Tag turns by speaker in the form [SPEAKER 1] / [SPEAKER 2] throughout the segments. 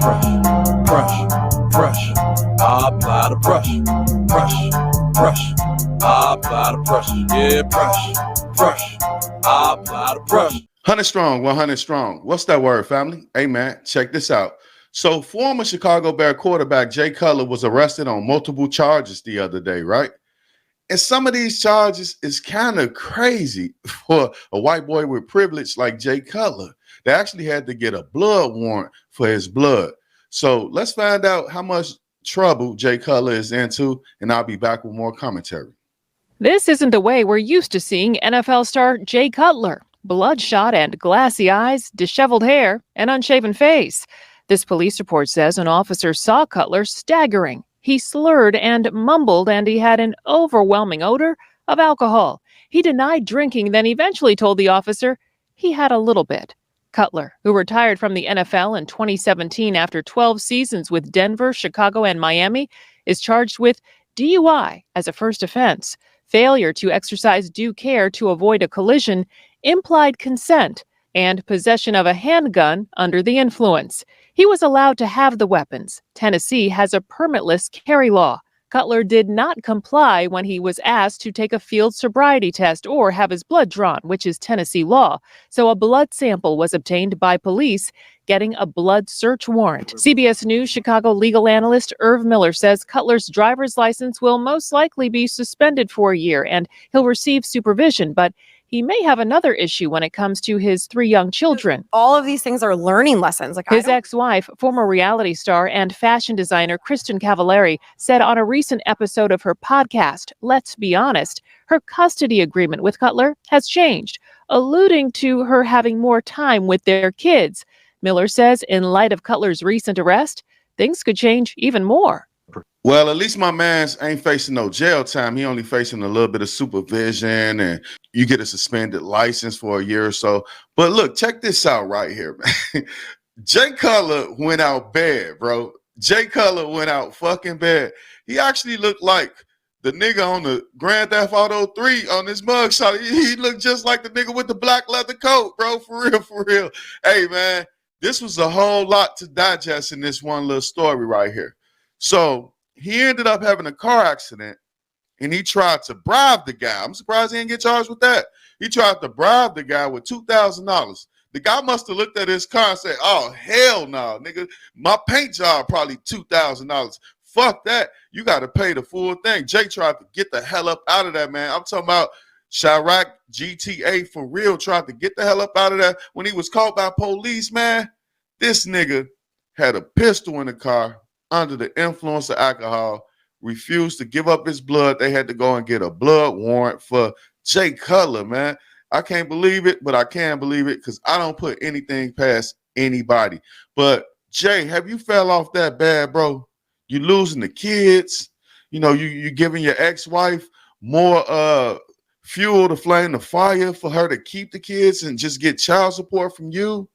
[SPEAKER 1] Pressure. I apply the pressure. I apply the pressure. Yeah, pressure. I apply the pressure.
[SPEAKER 2] 100 strong, 100 strong. What's that word, family? Hey, man, check this out. So former Chicago Bear quarterback Jay Cutler was arrested on multiple charges the other day, right? And some of these charges is kind of crazy for a white boy with privilege like Jay Cutler. They actually had to get a blood warrant for his blood. So let's find out how much trouble Jay Cutler is into, and I'll be back with more commentary.
[SPEAKER 3] This isn't the way we're used to seeing NFL star Jay Cutler. Bloodshot and glassy eyes, disheveled hair, and unshaven face. This police report says an officer saw Cutler staggering. He slurred and mumbled, and he had an overwhelming odor of alcohol. He denied drinking, then eventually told the officer he had a little bit. Cutler, who retired from the NFL in 2017 after 12 seasons with Denver, Chicago, and Miami, is charged with DUI as a first offense, failure to exercise due care to avoid a collision, implied consent, and possession of a handgun under the influence. He was allowed to have the weapons. Tennessee has a permitless carry law. Cutler did not comply when he was asked to take a field sobriety test or have his blood drawn, which is Tennessee law. So a blood sample was obtained by police, getting a blood search warrant. CBS News Chicago legal analyst Irv Miller says Cutler's driver's license will most likely be suspended for a year and he'll receive supervision, but he may have another issue when it comes to his 3 young children.
[SPEAKER 4] All of these things are learning lessons.
[SPEAKER 3] His ex-wife, former reality star and fashion designer Kristen Cavallari, said on a recent episode of her podcast, Let's Be Honest, her custody agreement with Cutler has changed, alluding to her having more time with their kids. Miller says in light of Cutler's recent arrest, things could change even more.
[SPEAKER 2] Well, at least my man's ain't facing no jail time. He only facing a little bit of supervision, and you get a suspended license for a year or so. But look, check this out right here, man. Jay Cutler went out bad, bro. Jay Cutler went out fucking bad. He actually looked like the nigga on the Grand Theft Auto 3 on his mugshot. He looked just like the nigga with the black leather coat, bro. For real. Hey, man, this was a whole lot to digest in this one little story right here. So he ended up having a car accident, and he tried to bribe the guy. I'm surprised he didn't get charged with that. He tried to bribe the guy with $2,000. The guy must have looked at his car and said, oh, hell no, nigga. My paint job probably $2,000. Fuck that. You got to pay the full thing. Jay tried to get the hell up out of that, man. I'm talking about Chirac GTA for real, tried to get the hell up out of that. When he was caught by police, man, this nigga had a pistol in the car under the influence of alcohol, refused to give up his blood. They had to go and get a blood warrant for Jay Cutler, man. I can't believe it, but I can believe it because I don't put anything past anybody. But Jay, have you fell off that bad, bro? You losing the kids. You know, you giving your ex-wife more fuel to flame the fire for her to keep the kids and just get child support from you.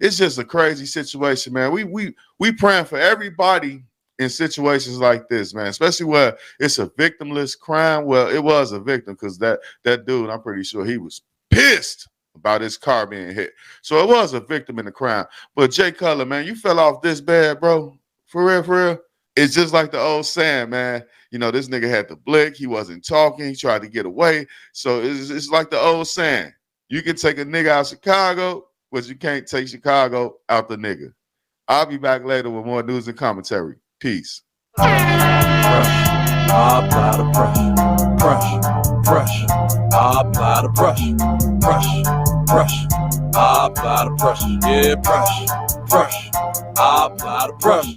[SPEAKER 2] It's just a crazy situation, man. We praying for everybody in situations like this, man, especially where it's a victimless crime. Well, it was a victim because that dude, I'm pretty sure he was pissed about his car being hit. So it was a victim in the crime. But Jay Cutler, man, you fell off this bad, bro. For real. It's just like the old saying, man. You know, this nigga had the blick. He wasn't talking. He tried to get away. So it's like the old saying. You can take a nigga out of Chicago, but you can't take Chicago out the nigga. I'll be back later with more news and commentary. Peace.
[SPEAKER 1] Pressure. I apply the pressure. I apply the pressure. I apply the pressure. Yeah, pressure. I apply the pressure.